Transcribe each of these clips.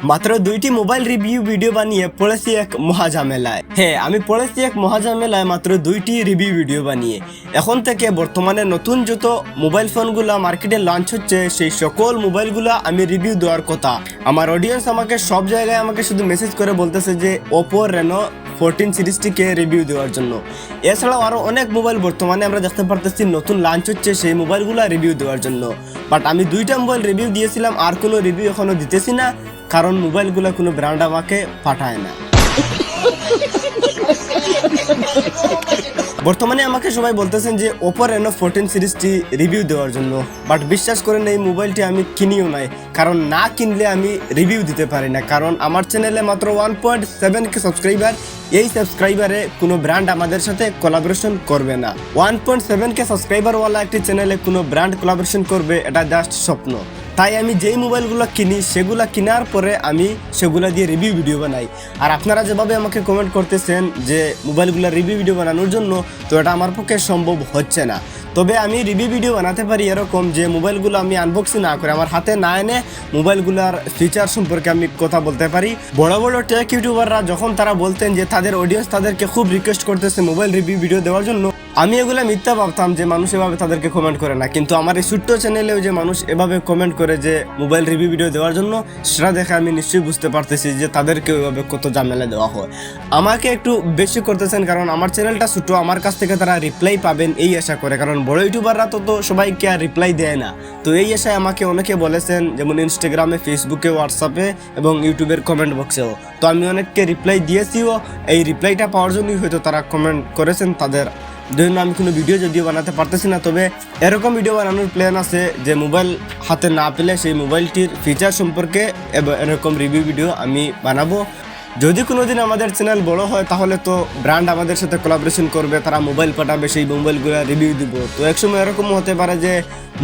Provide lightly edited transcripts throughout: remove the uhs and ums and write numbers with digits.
মাত্র 2টি mobile review video বানিয়ে পড়েছি এক মহাঝামেলায়। হ্যাঁ, আমি পড়েছি এক মহাঝামেলায় মাত্র 2টি রিভিউ ভিডিও বানিয়ে। এখন থেকে বর্তমানে নতুন যত মোবাইল ফোনগুলো মার্কেটে লঞ্চ হচ্ছে সেই সকল মোবাইলগুলো আমি রিভিউ দেওয়ার কথা। আমার অডিয়েন্স আমাকে সব জায়গায় আমাকে শুধু মেসেজ করে বলতেছে যে ওপো রেনো 14 সিরিজটিকে রিভিউ দেওয়ার জন্য। এছাড়াও আরও অনেক মোবাইল বর্তমানে আমরা দেখতে পারতেছি নতুন লঞ্চ হচ্ছে সেই মোবাইলগুলো রিভিউ দেওয়ার জন্য। বাট আমি 2টা মোবাইল রিভিউ দিয়েছিলাম, আর কোনো রিভিউ এখনও দিতেছি না, কারণ মোবাইলগুলো কোনো ব্র্যান্ড আমাকে পাঠায় না। বর্তমানে আমাকে সবাই বলতেছেন যে ওপো রেনো 14 সিরিজটি রিভিউ দেওয়ার জন্য, বাট বিশ্বাস করেন এই মোবাইলটি আমি কিনিও নাই, কারণ না কিনলে আমি রিভিউ দিতে পারি না। কারণ আমার চ্যানেলে মাত্র 1.7K সাবস্ক্রাইবার, এই সাবস্ক্রাইবারে কোনো ব্র্যান্ড আমাদের সাথে কোলাবোরেশন করবে না। 1.7K সাবস্ক্রাইবারওয়ালা একটি চ্যানেলে কোনো ব্র্যান্ড কোলাবোরেশন করবে, এটা জাস্ট স্বপ্ন। তাই আমি যেই মোবাইলগুলো কিনি সেগুলো কেনার পরে আমি সেগুলো দিয়ে রিভিউ ভিডিও বানাই। আর আপনারা যেভাবে আমাকে কমেন্ট করতেছেন যে মোবাইলগুলো রিভিউ ভিডিও বানানোর জন্য, তো এটা আমার পক্ষে সম্ভব হচ্ছে না। তবে আমি রিভিউ ভিডিও বানাতে পারি এরকম যে মোবাইলগুলো আমি আনবক্সিং না করে, আমার হাতে না এনে মোবাইলগুলোর ফিচার সম্পর্কে আমি কথা বলতে পারি। বড় বড় টেক ইউটিউবাররা যখন তারা বলতেন যে তাদের অডিয়েন্স তাদেরকে খুব রিকোয়েস্ট করতেছে মোবাইল রিভিউ ভিডিও দেওয়ার জন্য, আমি এগুলো মিথ্যা ভাবতাম যে মানুষ এভাবে তাদেরকে কমেন্ট করে না। কিন্তু আমার এই ছোট্ট চ্যানেলেও যে মানুষ এভাবে কমেন্ট করে যে মোবাইল রিভিউ ভিডিও দেওয়ার জন্য, সেটা দেখে আমি নিশ্চয়ই বুঝতে পারতেছি যে তাদেরকে ওইভাবে কত ঝামেলা দেওয়া হয়। আমাকে একটু বেশি করতেছেন, কারণ আমার চ্যানেলটা ছোটো, আমার কাছ থেকে তারা রিপ্লাই পাবেন এই আশা করে। কারণ বড় ইউটিউবাররা তো সবাইকে আর রিপ্লাই দেয় না, তো এই আশায় আমাকে অনেকে বলেছেন, যেমন ইনস্টাগ্রামে, ফেসবুকে, হোয়াটসঅ্যাপে এবং ইউটিউবের কমেন্ট বক্সেও। তো আমি অনেককে রিপ্লাই দিয়েছিও, এই রিপ্লাইটা পাওয়ার জন্যই হয়তো তারা কমেন্ট করেছেন। তাদের জন্য আমি কোনো ভিডিও যদিও বানাতে পারতেছি না, তবে এরকম ভিডিও বানানোর প্ল্যান আছে যে মোবাইল হাতে না পেলে সেই মোবাইলটির ফিচার সম্পর্কে এরকম রিভিউ ভিডিও আমি বানাবো। যদি কোনোদিন আমাদের চ্যানেল বড় হয় তাহলে তো ব্র্যান্ড আমাদের সাথে কোলাবোরেশন করবে, তারা মোবাইল পাঠাবে, সেই মোবাইলগুলো রিভিউ দিব। তো একসময় এরকমও হতে পারে যে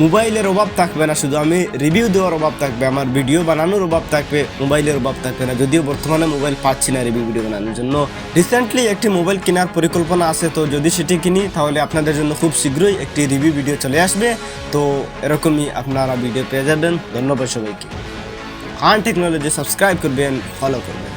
মোবাইলের অভাব থাকবে না, শুধু আমি রিভিউ দেওয়ার অভাব থাকবে, আমার ভিডিও বানানোর অভাব থাকবে, মোবাইলের অভাব থাকবে না। যদিও বর্তমানে মোবাইল পাচ্ছি না রিভিউ ভিডিও বানানোর জন্য। রিসেন্টলি একটি মোবাইল কেনার পরিকল্পনা আছে, তো যদি সেটি কিনি তাহলে আপনাদের জন্য খুব শীঘ্রই একটি রিভিউ ভিডিও চলে আসবে। তো এরকমই আপনারা ভিডিও পেয়ে যাবেন। ধন্যবাদ সবাইকে। টেকনোলজি সাবস্ক্রাইব করবেন, ফলো করবেন।